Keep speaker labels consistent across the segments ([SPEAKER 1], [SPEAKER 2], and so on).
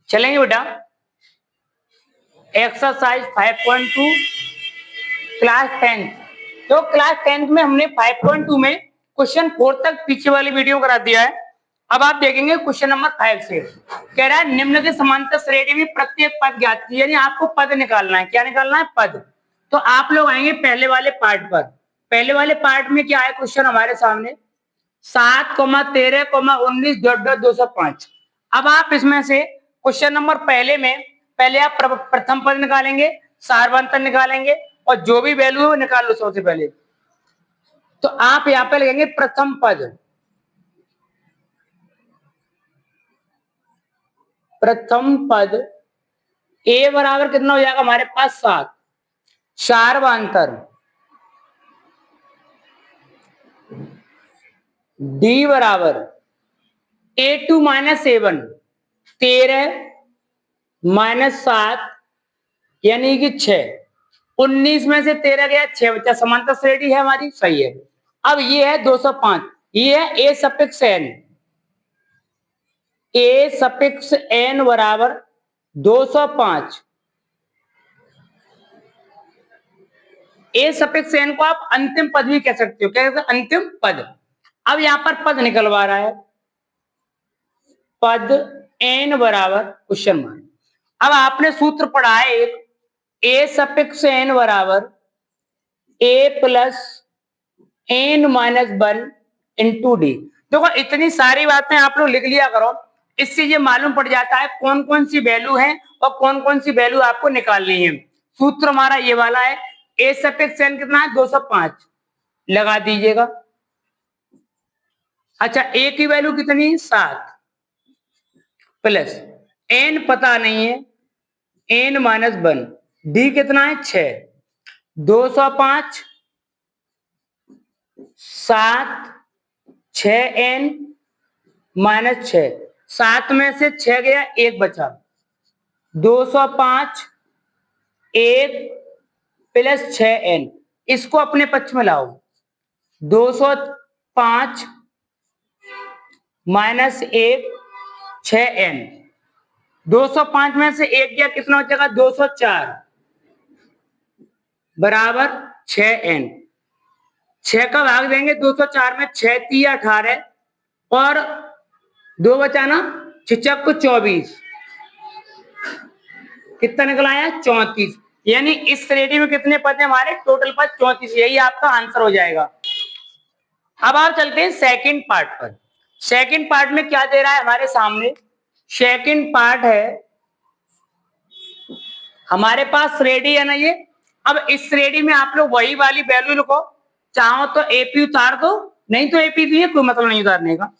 [SPEAKER 1] चलेंगे बेटा। Exercise 5.2 class 10। तो क्लास 10 में हमने 5.2 में क्वेश्चन 4 तक पीछे वाली वीडियो करा दिया है। अब आप देखेंगे क्वेश्चन नंबर 5 से कह रहा है निम्न के समांतर श्रेणी में प्रत्येक पद ज्ञात कीजिए, यानी आपको पद निकालना है। क्या निकालना है? पद। तो आप लोग आएंगे पहले वाले पार्ट पर। पहले वाले पार्ट में क्या है क्वेश्चन हमारे सामने 7,13,19,205। अब आप इसमें से क्वेश्चन नंबर पहले में पहले आप प्रथम पद निकालेंगे, सारवंतर निकालेंगे और जो भी वैल्यू है वो निकाल लो सबसे पहले। तो आप यहाँ पे लगेंगे प्रथम पद। प्रथम पद ए बराबर कितना हो जाएगा हमारे पास 7। सारवंतर डी बराबर A2 माइनस A1 13 माइनस 7 यानी कि 6। 19 में से 13 गया 6 बचा, समांतर श्रेणी है हमारी, सही है। अब ये है 205, ये है ए सफिक्स एन। ए सफिक्स एन बराबर 205। ए सफिक्स एन को आप अंतिम पद भी कह सकते हो। क्या कहते हैं? अंतिम पद। अब यहां पर पद निकलवा रहा है, पद एन बराबर क्वेश्चन मार्क। अब आपने सूत्र पढ़ा है एक, ए सफिक्स एन बराबर ए plus N minus 1 into D. देखो इतनी सारी बातें आप लोग लिख लिया करो, इससे ये मालूम पड़ जाता है कौन कौन सी वैल्यू है और कौन कौन सी वैल्यू आपको निकालनी है। सूत्र हमारा ये वाला है, ए सफिक्स एन कितना है 205 लगा दीजिएगा। अच्छा ए की वैल्यू कितनी 7 प्लस एन पता नहीं है एन माइनस 1, डी कितना है 6। 205 7 6 एन माइनस 6, 7 में से 6 गया 1 बचा। 205 1 प्लस 6 एन, इसको अपने पक्ष में लाओ। 205 माइनस 1 6 एन, 205 में से 1 गया कितना बचेगा 204 बराबर 6 एन। 6 का भाग देंगे 204 में, 6 3 18 और 2 बचाना 6 को 24, कितना निकला है 34। यानी इस श्रेणी में कितने पद हैं हमारे? टोटल पद 34। यही आपका आंसर हो जाएगा। अब आप चलते हैं सेकंड पार्ट पर। सेकंड पार्ट में क्या दे रहा है हमारे सामने? सेकंड पार्ट है हमारे पास श्रेणी है ना ये। अब इस श्रेणी में आप लोग वही वाली वैल्यू लिखो, चाहो तो एपी उतार दो, नहीं तो एपी भी है, कोई मतलब नहीं उतारने का।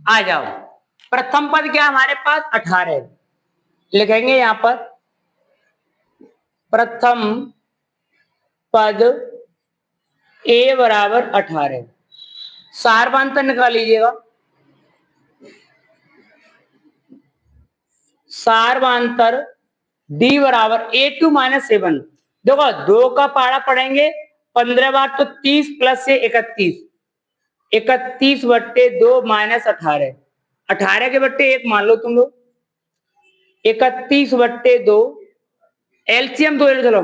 [SPEAKER 1] आ जाओ, प्रथम पद क्या हमारे पास 18 लिखेंगे यहां पर। प्रथम पद ए बराबर 18, सारवांतर निकाल लीजिएगा। सारवांतर डी बराबर A2 माइनस A1। देखो 2 का पारा पढ़ेंगे 15 बार तो 30 प्लस से 31, 31 बट्टे 2 माइनस 18, 18 के बट्टे 1 मान लो तुम लोग, 31 बट्टे 2 एलसीएम 2 चलो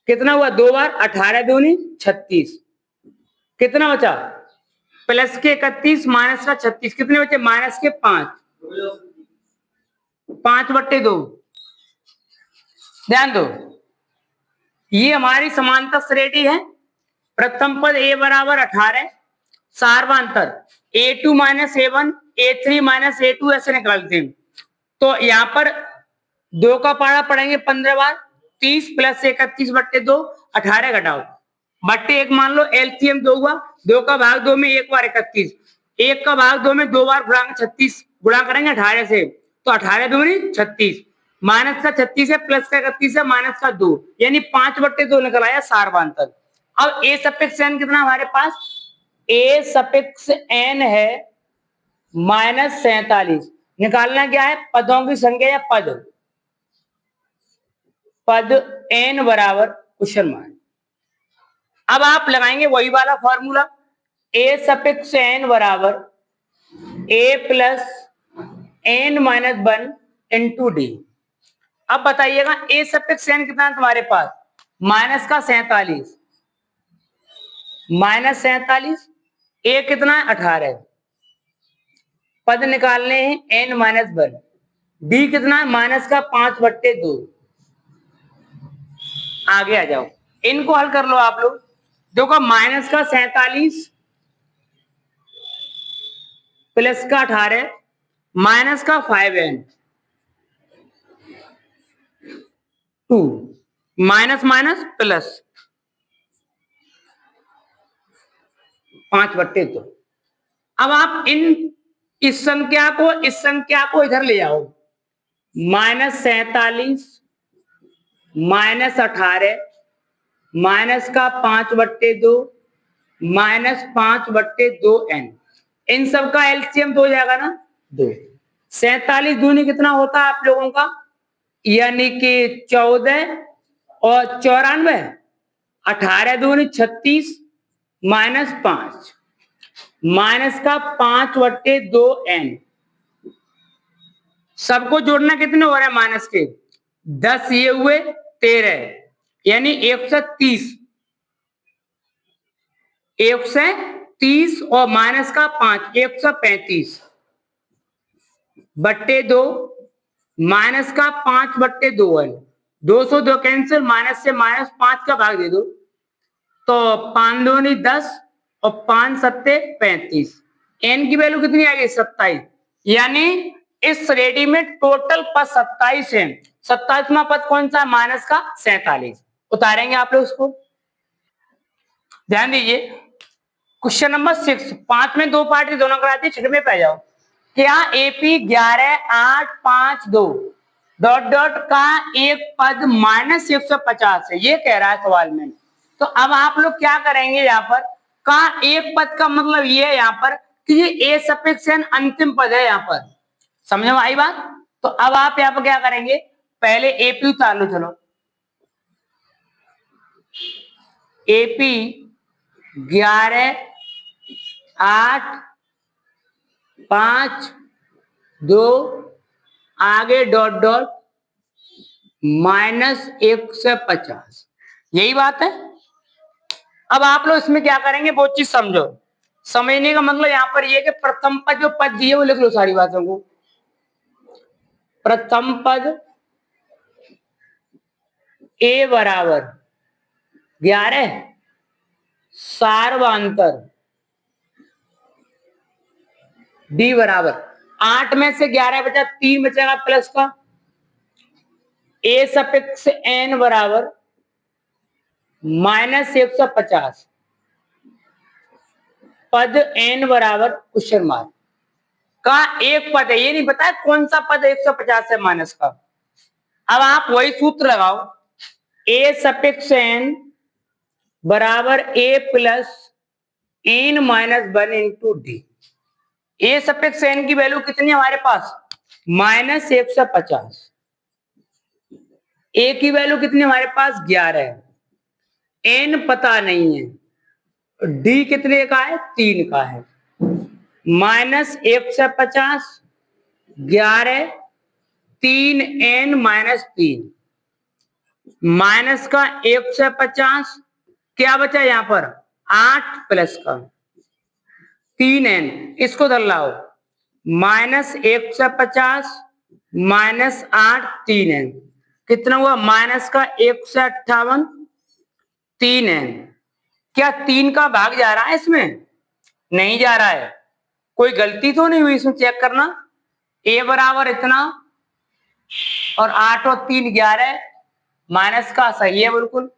[SPEAKER 1] कितना हुआ 2 बार 18 दूनी 36, कितना बचा प्लस के 31 माइनस का 36, कितने बचे माइनस के 5, 5 बट्टे 2। ध्यान दो ये हमारी समांतर श्रेणी है। प्रथम पद ए बराबर 18, सारवांतर A2 minus A1 A3 minus A2 ऐसे निकालते हैं। तो यहाँ पर 2 का पारा पढ़ेंगे 15 बार, 30 प्लस 31 बट्टे 2, 18 घटाओ बट्टे 1 मान लो, एलसीएम 2 हुआ, 2 का भाग 2 में 1 बार 31, 1 का भाग 2 में 2 बार गुणा 36, गुणा करेंगे 18 से तो 18 दूनी 36, माइनस का 36 है प्लस का 31 है माइनस का 2, यानी 5 बट्टे 2 निकल आया सारवांतर। अब ए सफिक्स एन कितना हमारे पास? ए सफिक्स एन है माइनस 47। निकालना क्या है? पदों की संख्या या पद। पद एन बराबर क्वेश्चन मार्क। अब आप लगाएंगे वही वाला फॉर्मूला, ए सफिक्स एन बराबर ए plus n minus 1 into D. अब बताइएगा ए सफिक्स n कितना है तुम्हारे पास, माइनस का 47, माइनस 47, ए कितना है 18, पद निकालने हैं n माइनस 1, डी कितना है माइनस का 5/2। आगे आ जाओ, इनको हल कर लो आप लोग। देखो माइनस का 47 प्लस का 18 माइनस का 5n 2 माइनस माइनस प्लस 5/2। अब आप इस संख्या को इधर ले आओ, माइनस 47 माइनस 18 माइनस का 5/2 माइनस 5/2n, इन सब का एलसीएम तो हो जाएगा ना 2। 47 दूनी कितना होता है आप लोगों का, यानी कि 14 और 94, 18 दूनी 36 माइनस 5 माइनस का 5/2n, सबको जोड़ना कितने हो रहा है माइनस के 10, ये हुए 13, यानी 130, 130 और माइनस का 5 135/2 माइनस का 5/2n, 202 कैंसिल, माइनस से माइनस 5 का भाग दे दो तो 5 दूनी 10 और 5 सत्ते 35, n की वैल्यू कितनी आ गई 27, यानी इस रेडी में टोटल पद 27 है। 27वां पद कौन सा, माइनस का 47। उतारेंगे आप लोग उसको, ध्यान दीजिए। क्वेश्चन नंबर 6, 5 में 2 पार्ट दोनों कराती है, 6 में पै जाओ। क्या एपी 11,852 डॉट डॉट का एक पद माइनस 150 है, ये कह रहा है सवाल में। तो अब आप लोग क्या करेंगे, यहाँ पर का एक पद का मतलब ये है यहाँ पर कि ये ए सफिक्स एन अंतिम पद है, यहाँ पर समझ में आई बात। तो अब आप यहाँ पर क्या करेंगे, पहले एपी उतार लो, चलो एपी 11,852 आगे डॉट डॉट माइनस 150, यही बात है। अब आप लोग इसमें क्या करेंगे वो चीज समझो। समझने का मतलब यहाँ पर ये कि प्रथम पद जो पद दिए वो लिख लो सारी बातों को। प्रथम पद ए बराबर 11, सार्वधातुक डी बराबर 8 में से 11 बचा, 3 बचेगा प्लस का, ए सफिक्स एन बराबर माइनस 150, पद एन बराबर क्वेश्चन मार्क का एक पद है, ये नहीं पता है कौन सा पद 150 है माइनस का। अब आप वही सूत्र लगाओ, ए सफिक्स एन बराबर ए plus N minus 1 into D. ए सफिक्स एन की वैल्यू कितनी है हमारे पास, माइनस 150, ए की वैल्यू कितनी हमारे पास 11 है, एन पता नहीं है, डी कितने का है 3 का है, माइनस 150 11 3 एन माइनस 3 माइनस का 150, क्या बचा यहाँ पर 8 प्लस का 3 एन, इसको धर लाओ, माइनस 150 माइनस 8 3 एन, कितना हुआ माइनस का 158 3 एन। क्या 3 का भाग जा रहा है इसमें, नहीं जा रहा है, कोई गलती तो नहीं हुई इसमें, चेक करना। ए बराबर इतना और 8 और 3 11, माइनस का सही है बिल्कुल,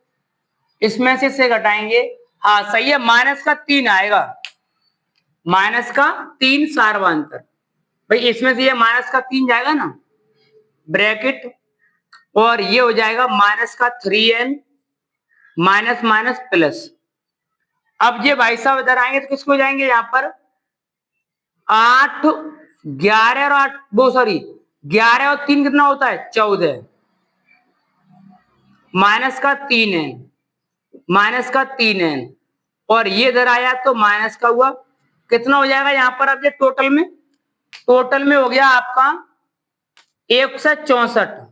[SPEAKER 1] इसमें से घटाएंगे, हाँ सही है, माइनस का 3 आएगा, माइनस का 3 सार्वधातुक, भाई इसमें से ये माइनस का 3 जाएगा ना ब्रैकेट, और ये हो जाएगा माइनस का 3n माइनस माइनस प्लस। अब ये भाई साहब इधर आएंगे तो किसको जाएंगे, यहाँ पर 8 11 और 8 वो सॉरी 11 और 3 कितना होता है 14, माइनस का 3n माइनस का 3n, और ये इधर आया तो माइनस का हुआ, कितना हो जाएगा यहाँ पर अब ये टोटल में टोटल में हो गया आपका 164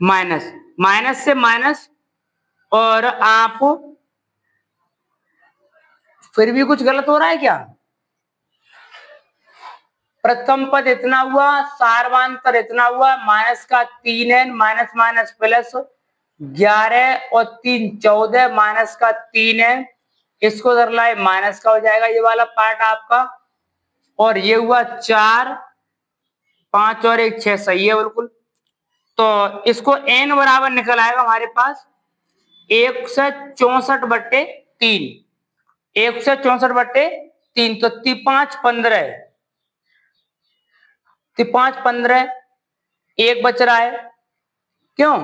[SPEAKER 1] माइनस माइनस से माइनस, और आप फिर भी कुछ गलत हो रहा है क्या? प्रथम पद इतना हुआ, सार्वांतर इतना हुआ, माइनस का 3n माइनस माइनस प्लस 11 और 3 14 माइनस का 3n, इसको उधर लाए माइनस का हो जाएगा ये वाला पार्ट आपका, और ये हुआ 4 5 और 1 6 सही है बिल्कुल। तो इसको n बराबर निकल आएगा हमारे पास 164/3, 164/3, तो 5 15 एक बच रहा है, क्यों?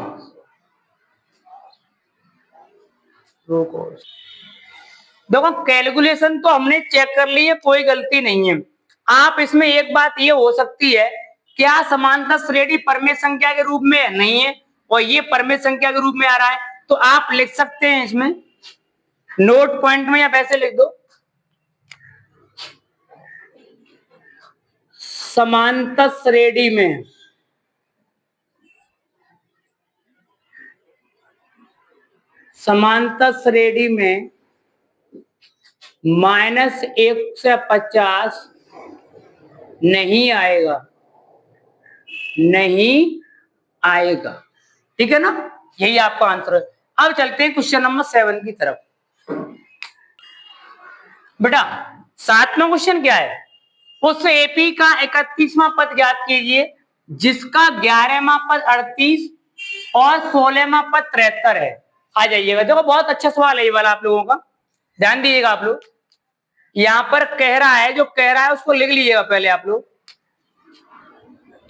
[SPEAKER 1] देखो कैलकुलेशन तो हमने चेक कर ली है, कोई गलती नहीं है। आप इसमें एक बात ये हो सकती है, क्या समानता श्रेणी परमेय संख्या के रूप में नहीं है और ये परमेय संख्या के रूप में आ रहा है, तो आप लिख सकते हैं इसमें नोट पॉइंट में या वैसे लिख दो, समानता श्रेणी में -150 नहीं आएगा, नहीं आएगा, ठीक है ना? यही आपका आंसर है। अब चलते हैं क्वेश्चन नंबर 7 की तरफ। बेटा 7वां क्वेश्चन क्या है? उस एपी का 31वां पद ज्ञात कीजिए जिसका 11वां पद 38 और 16वां पद 73 है। आ जाइएगा, देखो बहुत अच्छा सवाल है ये वाला आप लोगों का, ध्यान दीजिएगा आप लोग। यहां पर कह रहा है, जो कह रहा है उसको लिख लीजिएगा पहले आप लोग।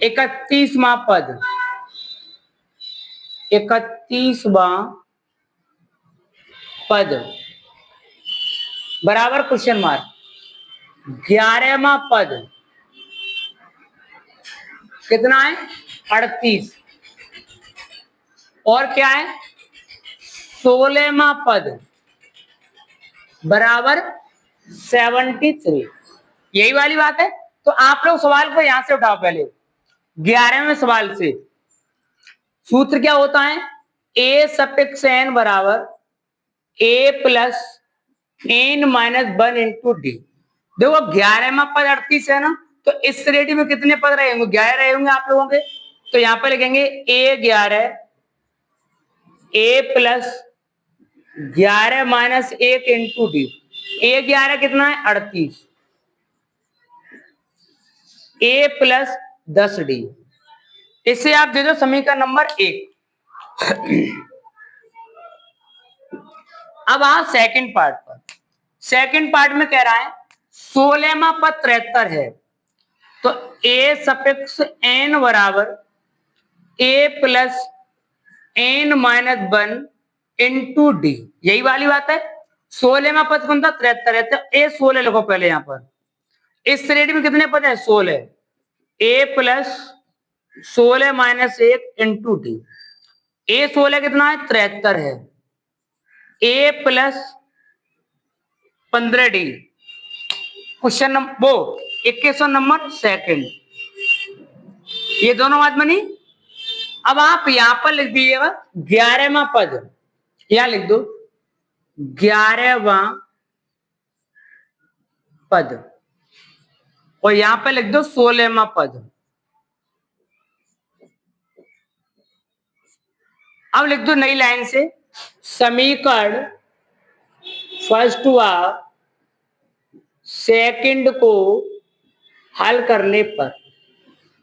[SPEAKER 1] 31वां पद, 31वां पद बराबर क्वेश्चन मार्क, 11वां पद कितना है? 38, और क्या है? 16वां पद बराबर 73, यही वाली बात है। तो आप लोग सवाल को यहां से उठाओ पहले, 11वें सवाल से। सूत्र क्या होता है? ए सफिक्स एन बराबर ए plus N minus 1 into D. देखो 11वां पद 38 है ना, तो इस श्रेणी में कितने पद रहे होंगे? 11 रहे होंगे आप लोगों के। तो यहां पर लिखेंगे ए 11 ए प्लस 11 माइनस 1 इंटू डी। ए 11 कितना है? 38, ए प्लस 10 डी। इसे आप दे दो समीकरण नंबर 1। अब आओ सेकंड पार्ट पर। सेकंड पार्ट में कह रहा है 16वां पद 73 है, तो ए सफिक्स एन बराबर ए plus N minus 1 into D, यही वाली बात है। 16वां पद कौन था? 73 है, तो ए 16 लिखो पहले यहां पर। इस श्रेणी में कितने पद है? 16, ए प्लस 16 माइनस 1 इंटू डी। ए 16 कितना है? 73 है, ए प्लस 15 डी। क्वेश्चन नंबर वो 21 नंबर सेकंड, ये दोनों बात बनी। अब आप यहां पर लिख दीजिएगा 11वां पद, यहां लिख दो 11वां पद, और यहां पर लिख दो 16वां पद। अब लिख दो नई लाइन से समीकरण फर्स्ट व सेकंड को हल करने पर।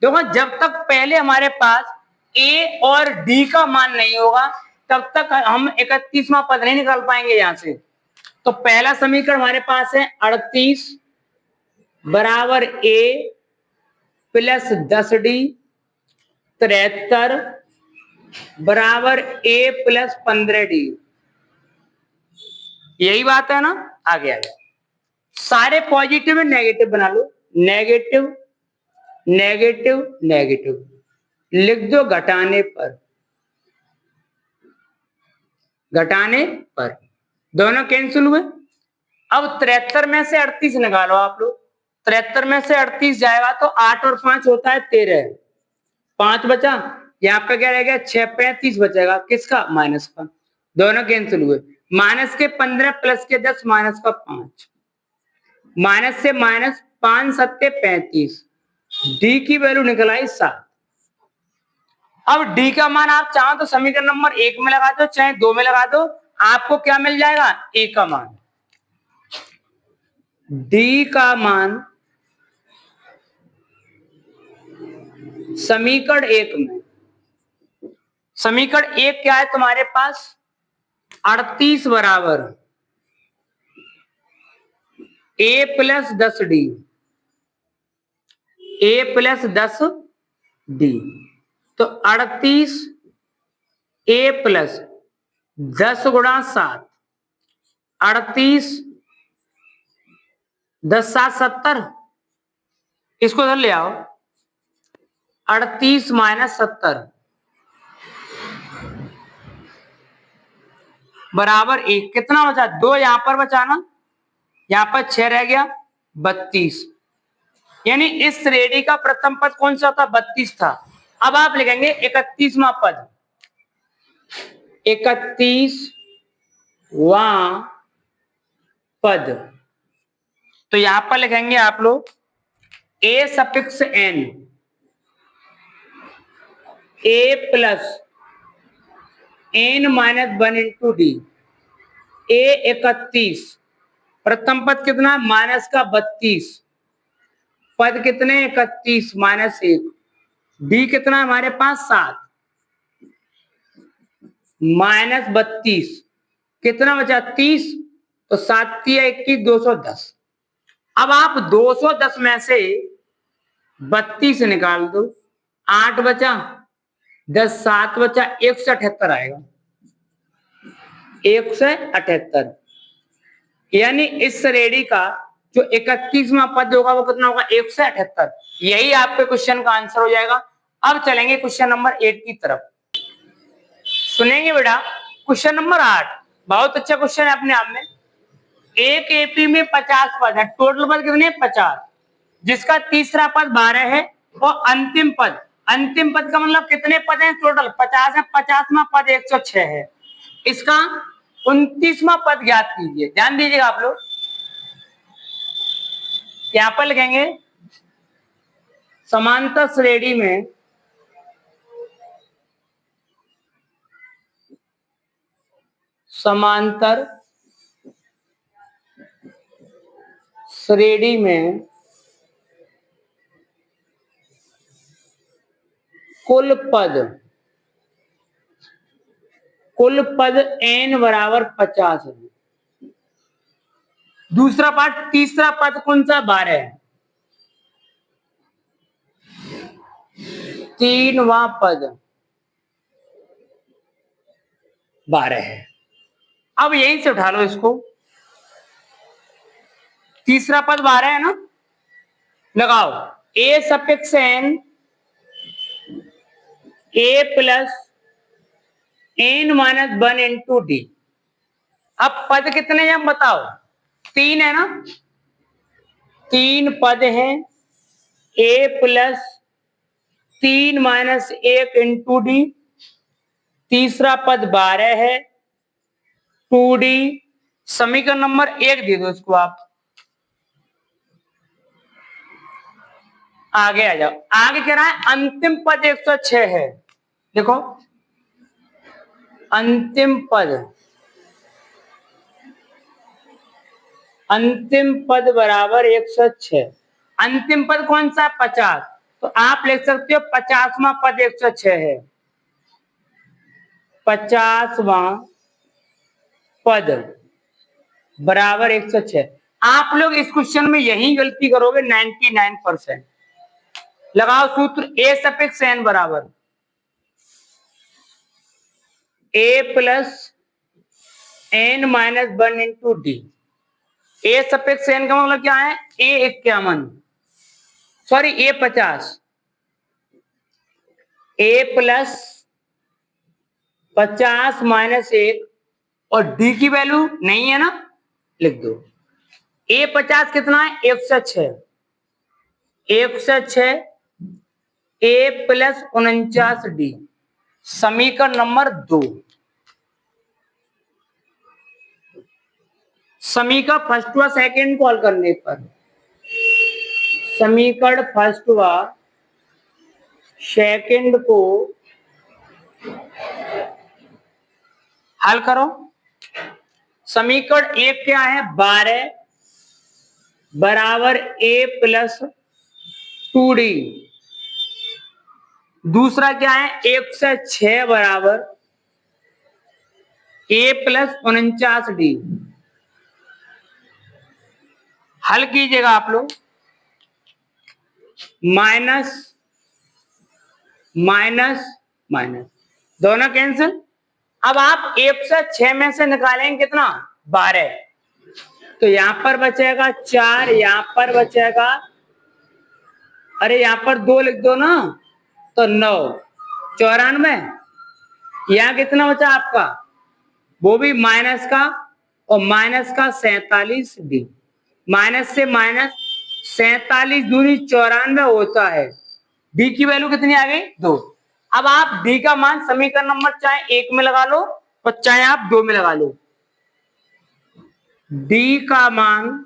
[SPEAKER 1] देखो जब तक पहले हमारे पास ए और डी का मान नहीं होगा तब तक हम 31वां पद नहीं निकाल पाएंगे यहां से। तो पहला समीकरण हमारे पास है 38 बराबर ए प्लस 10 डी, 73 बराबर ए प्लस 15 डी, यही बात है ना? आगे आ गया, सारे पॉजिटिव में नेगेटिव बना लो, नेगेटिव नेगेटिव नेगेटिव लिख दो घटाने पर, घटाने पर दोनों कैंसिल हुए। अब 73 में से 38 निकालो आप लोग, 73 में से 38 जाएगा तो 8 और 5 होता है 13, 5 बचा, यहाँ पे क्या रह गया 6, 35 बचेगा किसका, माइनस का, दोनों कैंसिल हुए, माइनस के 15 प्लस के 10 माइनस का 5, माइनस से माइनस, 5 सत्ते 35, डी की वैल्यू निकल आई 7। अब डी का मान आप चाहो तो समीकरण नंबर 1 में लगा दो चाहे 2 में लगा दो, आपको क्या मिल जाएगा, ए का मान, डी का मान समीकरण 1 में, समीकरण 1 क्या है तुम्हारे पास, 38 बराबर ए प्लस 10 डी, ए प्लस 10 डी, तो 38 ए प्लस 10 गुणा 7, 38 10 7 70, इसको इधर ले आओ, 38 माइनस 70 बराबर 1, कितना बचा, 2 यहां पर बचाना, यहां पर 6 रह गया 32, यानी इस श्रेणी का प्रथम पद कौन सा था, 32 था। अब आप लिखेंगे 31वां पद, 31वां पद, तो यहां पर लिखेंगे आप लोग A suffix N, A plus N minus 1 into D, A 31, प्रथम पद कितना, माइनस का 32, पद कितने 31 माइनस 1, डी कितना हमारे पास 7, माइनस 32, कितना बचा 30, तो 7 21 210। अब आप 210 में से 32 निकाल दो, 8 बचा, 10 7 बचा, 178 आएगा, 178, यानी इस श्रेणी का जो 31वां पद होगा वो कितना होगा, 178, यही आपके क्वेश्चन का आंसर हो जाएगा। अब चलेंगे क्वेश्चन नंबर 8 की तरफ, सुनेंगे बेटा। क्वेश्चन नंबर 8 बहुत अच्छा क्वेश्चन है अपने आप में। एक एपी में 50 पद है, टोटल पद कितने 50, जिसका तीसरा पद 12 है और अंतिम पद का मतलब कितने पद हैं टोटल 50 है, 50वां पद 106 है, इसका 29वां पद ज्ञात कीजिए। ध्यान दीजिएगा आप लोग, यहां पर लिखेंगे समांतर श्रेणी में समांतर श्रेणी में कुल पद n बराबर 50 है। दूसरा पार्ट, तीसरा पद कौन सा 12 है, तीनवां पद 12 है। अब यहीं से उठा लो इसको, तीसरा पद 12 है ना, लगाओ A suffix N, A plus N minus 1 into D. अब पद कितने हैं बताओ, 3 है ना, 3 पद हैं, ए प्लस 3 माइनस 1 इंटू डी, तीसरा पद 12 है, 2d, समीकरण नंबर 1 दे दो इसको आप, आगे आ जाओ। आगे कह रहा है अंतिम पद 106 है, देखो अंतिम पद बराबर 106, अंतिम पद कौन सा 50, तो आप लिख सकते हो 50वां पद 106 है, 50वां पद बराबर 106। आप लोग इस क्वेश्चन में यही गलती करोगे 99%। लगाओ सूत्र, ए सफिक्स एन बराबर ए plus N minus 1 into D. ए सफिक्स एन का मतलब क्या है, A 51, sorry A 50, A plus 50 minus 1 और डी की वैल्यू नहीं है ना, लिख दो। ए 50 कितना है 106, 1 से 6 ए प्लस 49 डी। समीकरण नंबर 2। समीकरण फर्स्ट व सेकेंड को हल करने पर, समीकरण फर्स्ट व सेकेंड को हल करो। समीकरण 1 क्या है? 12 बराबर ए प्लस 2डी। दूसरा क्या है? 1 से 6 बराबर ए प्लस 49डी। हल कीजिएगा आप लोग। माइनस माइनस माइनस दोनों कैंसिल। अब आप 1 से 6 में से निकालेंगे कितना? 12। तो यहां पर बचेगा 4, यहां पर बचेगा, अरे यहां पर 2 लिख दो ना, तो 9, 94। यहां कितना बचा आपका? वो भी माइनस का, और माइनस का 47 डी। माइनस से माइनस 47 दूनी 94 होता है। डी की वैल्यू कितनी आ गई? 2। अब आप डी का मान समीकरण नंबर चाहे 1 में लगा लो और चाहे आप 2 में लगा लो। डी का मान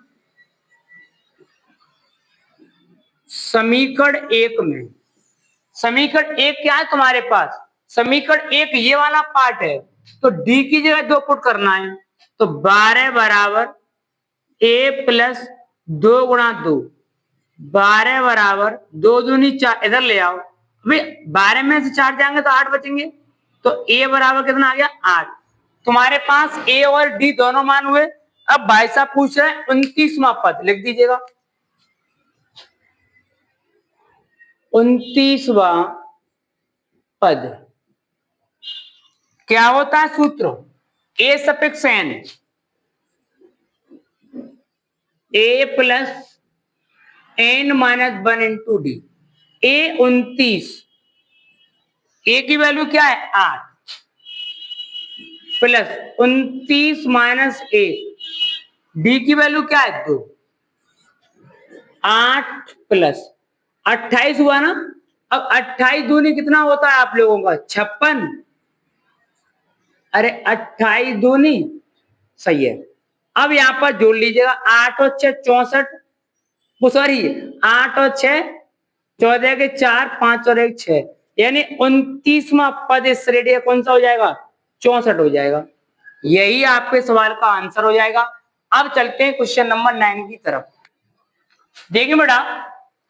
[SPEAKER 1] समीकरण 1 में, समीकरण 1 क्या है तुम्हारे पास? समीकरण 1 ये वाला पार्ट है, तो डी की जगह 2 पुट करना है। तो 12 बराबर ए प्लस 2 गुणा 2। 12 बराबर 2 दूनी 4, इधर ले आओ। अभी 12 में से 4 जाएंगे तो 8 बचेंगे। तो ए बराबर कितना आ गया? 8। तुम्हारे पास ए और डी दोनों मान हुए। अब भाई साहब पूछ रहे हैं 29वां पद, लिख दीजिएगा। 29वां पद क्या होता है? सूत्र A suffix N, A plus N minus 1 into D. A 29, A की वैल्यू क्या है? 8 प्लस 29 माइनस 1, डी की वैल्यू क्या है? 2। 8 प्लस 28 हुआ ना। अब 28 दूनी कितना होता है आप लोगों का? 56। अरे 28 दूनी, सही है। अब यहां पर जोड़ लीजिएगा, 8 और 6 64, वो सॉरी 8 और 6 14 के 4, 5 और 1 6, यानी 29वां पद इस श्रेणी का कौन सा हो जाएगा? 64 हो जाएगा। यही आपके सवाल का आंसर हो जाएगा। अब चलते हैं क्वेश्चन नंबर 9 की तरफ। देखिए बेटा,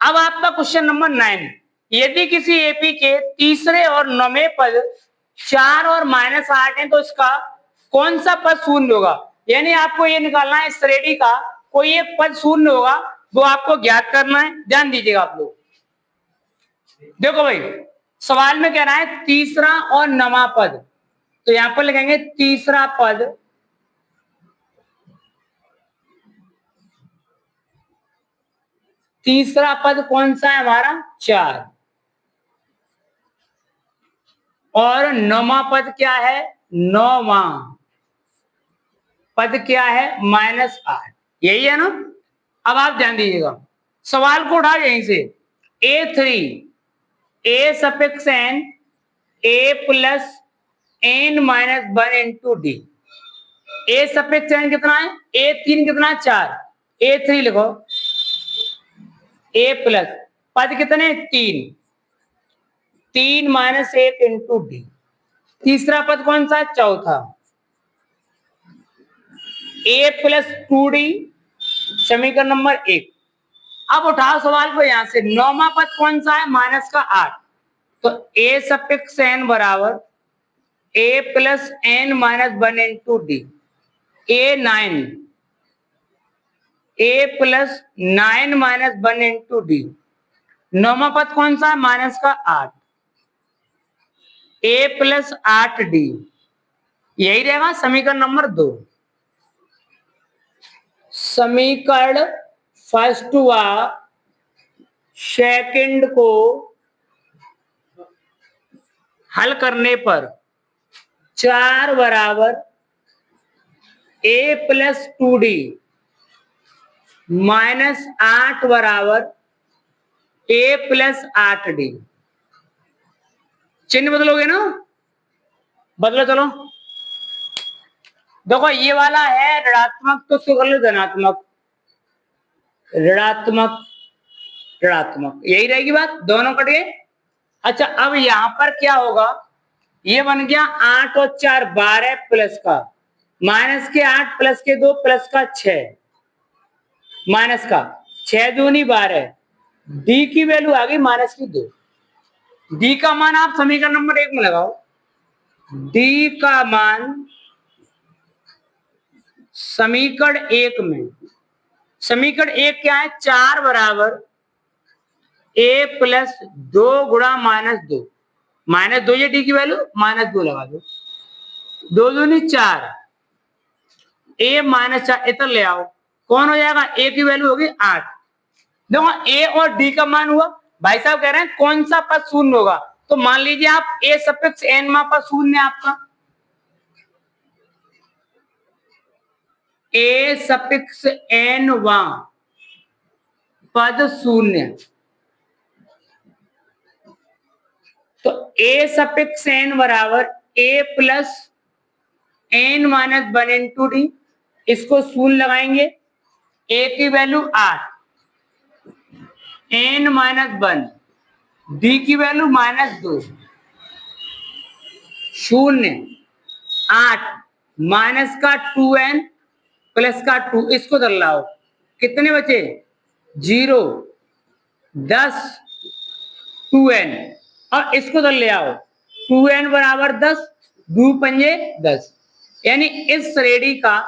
[SPEAKER 1] अब आपका क्वेश्चन नंबर 9, यदि किसी एपी के तीसरे और 9वें पद 4 और -8 है तो इसका कौन सा पद शून्य होगा? यानी आपको ये निकालना है, इस श्रेणी का कोई एक पद शून्य होगा, वो आपको ज्ञात करना है। ध्यान दीजिएगा आप लोग। देखो भाई, सवाल में कह रहा है तीसरा और 9वां पद, तो यहां पर लिखेंगे तीसरा पद तीसरा पद कौन सा है हमारा? 4। और 9वां पद क्या है? 9वां पद क्या है? -8। यही है ना। अब आप ध्यान दीजिएगा, सवाल को उठा यहीं से। A3 a suffix N, A plus N minus 1 into D. A suffix n कितना है? A3 कितना? 4। A3 लिखो, ए प्लस पद कितने? 3, 3 माइनस 1 इंटू डी। तीसरा पद कौन सा है? चौथा, ए प्लस 2डी, समीकरण नंबर 1। अब उठाओ सवाल को यहां से, 9वां पद कौन सा है? माइनस का 8। तो ए सफिक्स एन बराबर ए plus N minus 1 into d. A9, a plus 9 minus 1 into d. 9वां पद कौन सा है? माइनस का 8। ए प्लस 8डी, यही रहेगा समीकरण नंबर 2। समीकरण फर्स्ट व सेकंड को हल करने पर 4 बराबर ए प्लस 2डी -8 बराबर ए प्लस 8d। चिन्ह बदलोगे ना, बदलो चलो। देखो ये वाला है ऋणात्मक, तो उसको कर लो धनात्मक, ऋणात्मक ऋणात्मक, यही रहेगी बात, दोनों कट गए। अच्छा अब यहां पर क्या होगा, ये बन गया 8 और 4 12 प्लस का माइनस के 8 प्लस के 2 प्लस का 6 माइनस का 6 दूनी 12, डी की वैल्यू आ गई माइनस की 2। डी का मान आप समीकरण नंबर 1 में लगाओ, डी का मान समीकरण 1 में, समीकरण 1 क्या है, 4 बराबर ए प्लस 2 गुणा -2, -2 ये डी की वैल्यू -2 लगा दो, 2 दूनी 4, ए -4 इतना ले आओ, कौन हो जाएगा, ए की वैल्यू होगी 8। देखो ए और डी का मान हुआ, भाई साहब कह रहे हैं कौन सा पद शून्य होगा, तो मान लीजिए आप ए सफिक्स एन मा पद शून्य आपका, ए सफिक्स एन वा पद शून्य, तो ए सफिक्स एन बराबर ए प्लस एन -1 इंटू डी, इसको शून्य लगाएंगे, ए की वैल्यू 8, एन -1, डी की वैल्यू -2, शून्य 8 माइनस का 2n प्लस का 2, इसको दल लाओ, कितने बचे 0 10 2n, और इसको दल ले आओ 2n बराबर 10, 2 पंजे 10, यानी इस श्रेणी का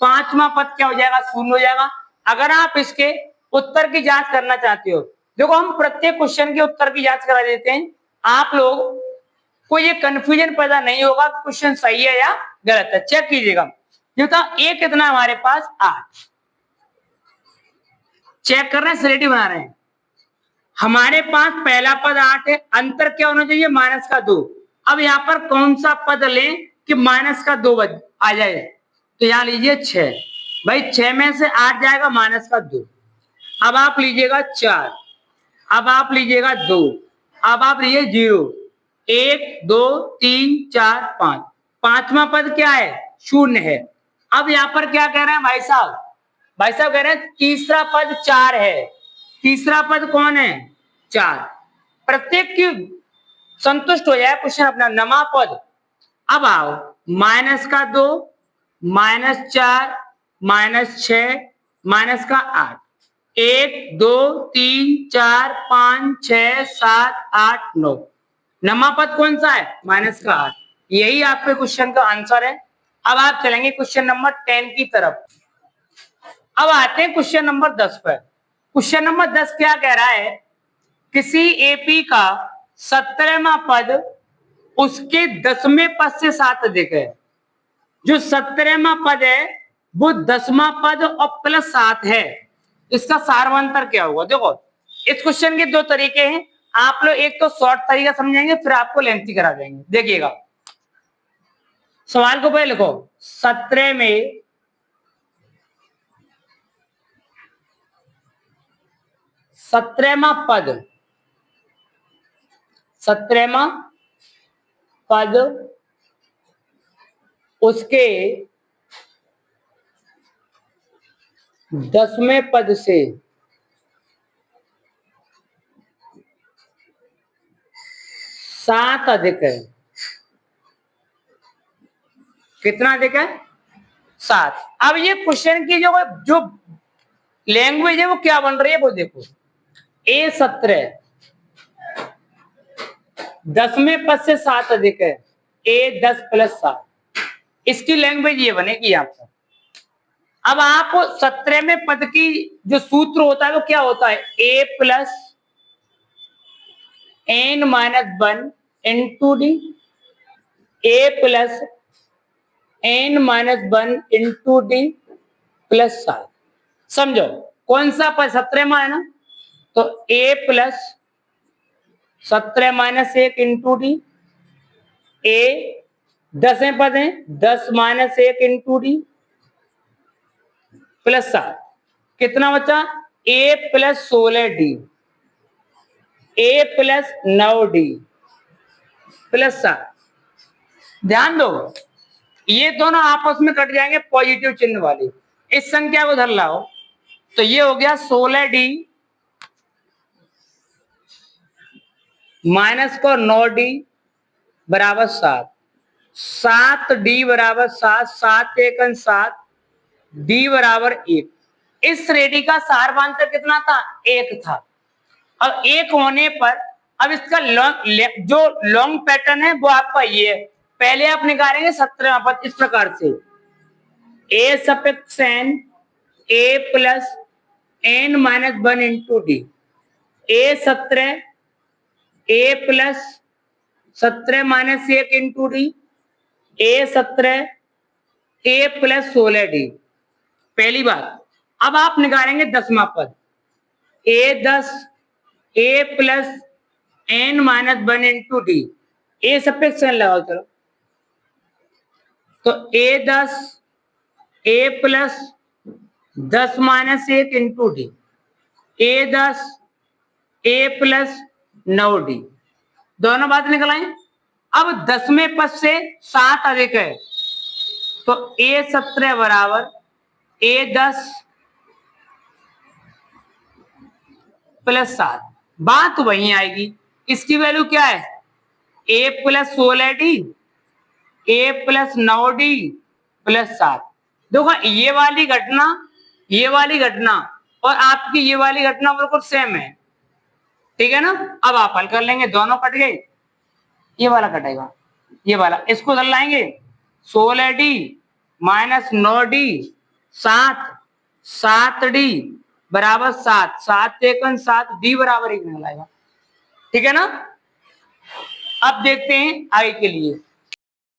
[SPEAKER 1] पांचवा पद क्या हो जाएगा, शून्य हो जाएगा। अगर आप इसके उत्तर की जांच करना चाहते हो, देखो हम प्रत्येक क्वेश्चन के उत्तर की जांच करा देते हैं, आप लोग को ये कंफ्यूजन पैदा नहीं होगा क्वेश्चन सही है या गलत है, चेक कीजिएगा। देखो ए कितना हमारे पास 8, चेक कर रहे हैं श्रेणी बना रहे हैं, हमारे पास पहला पद 8 है, अंतर क्या होना चाहिए माइनस का 2। अब यहाँ पर कौन सा पद लें कि माइनस का 2 आ जाए, तो यहाँ लीजिए 6, भाई 6 में से 8 जाएगा माइनस का 2, अब आप लीजिएगा 4, अब आप लीजिएगा 2, अब आप लीजिए 0, 1 2 3 4 5, पांचवा पद क्या है शून्य है। अब यहाँ पर क्या कह रहे हैं भाई साहब, भाई साहब कह रहे हैं तीसरा पद 4 है, तीसरा पद कौन है 4, प्रत्येक की संतुष्ट हो जाए क्वेश्चन अपना नमा पद। अब आओ माइनस का 2 -4 -6 माइनस का 8, 1 2 3 4 5 6 7 8 9, नमा पद कौन सा है माइनस का 8, यही आपके क्वेश्चन का आंसर है। अब आप चलेंगे क्वेश्चन नंबर 10 की तरफ। अब आते हैं क्वेश्चन नंबर 10 पर। क्वेश्चन नंबर 10 क्या कह रहा है, किसी एपी का 17वां पद उसके 10वें पद से 7 अधिक है, जो 17वां पद है वो 10वां पद और प्लस 7 है, इसका सारवांतर क्या होगा। देखो इस क्वेश्चन के 2 तरीके हैं, आप लोग एक तो शॉर्ट तरीका समझेंगे फिर आपको लेंथी करा देंगे। देखिएगा सवाल को पहले लिखो, 17 में 17वां पद, 17वां पद उसके 10वें पद से 7 अधिक है, कितना अधिक है 7। अब ये क्वेश्चन की जो लैंग्वेज है वो क्या बन रही है वो देखो, A17 10वें पद से 7 अधिक है, A10 प्लस 7, इसकी लैंग्वेज ये बनेगी यहाँ पर। अब आप 17वें पद की जो सूत्र होता है वो क्या होता है, A plus n-1 into D, A plus n-1 into D plus 7। समझो कौन सा पद 17वां है ना, तो A plus 17-1 into D, A 10वें पद है 10-1 इंटू डी प्लस 7, कितना बचा A plus 16 D, A plus 9d plus 7। ध्यान दो, ये दोनों आपस में कट जाएंगे पॉजिटिव चिन्ह वाले। इस संख्या को धर लाओ तो ये हो गया 16d माइनस को 9d बराबर 7, 7d बराबर 7, 7 एकन 7, d बराबर 1। इस श्रेणी का सारवांतर कितना था? 1 था। अब 1 होने पर अब इसका जो लॉन्ग पैटर्न है वो आपका ये है। पहले आप निकालेंगे 17वां पद इस प्रकार से, a suffix n a plus n minus 1 into D, a 17 a plus 17 minus 1 into D, a 17 a plus 16d। पहली बात। अब आप निकालेंगे 10वां पद, a 10 a plus n minus 1 into D, a suffix n लगाओ चलो, तो a 10 a plus 10 minus 1 into D, a 10 a plus 9d। दोनों बात निकल आई। अब 10वें पद से 7 अधिक है तो a 17 बराबर a 10 प्लस 7। बात वही आएगी। इसकी वैल्यू क्या है? a plus 16d a plus 9d plus 7। देखो ये वाली घटना और आपकी ये वाली घटना बिल्कुल सेम है, ठीक है ना। अब आप हल कर लेंगे, दोनों कट गए, ये वाला कटेगा, ये वाला इसको धर लाएंगे, 16d माइनस 9d 7, 7d बराबर 7, 7 एकन 7, d बराबर 1 निकल आएगा, ठीक है ना। अब देखते हैं आगे के लिए।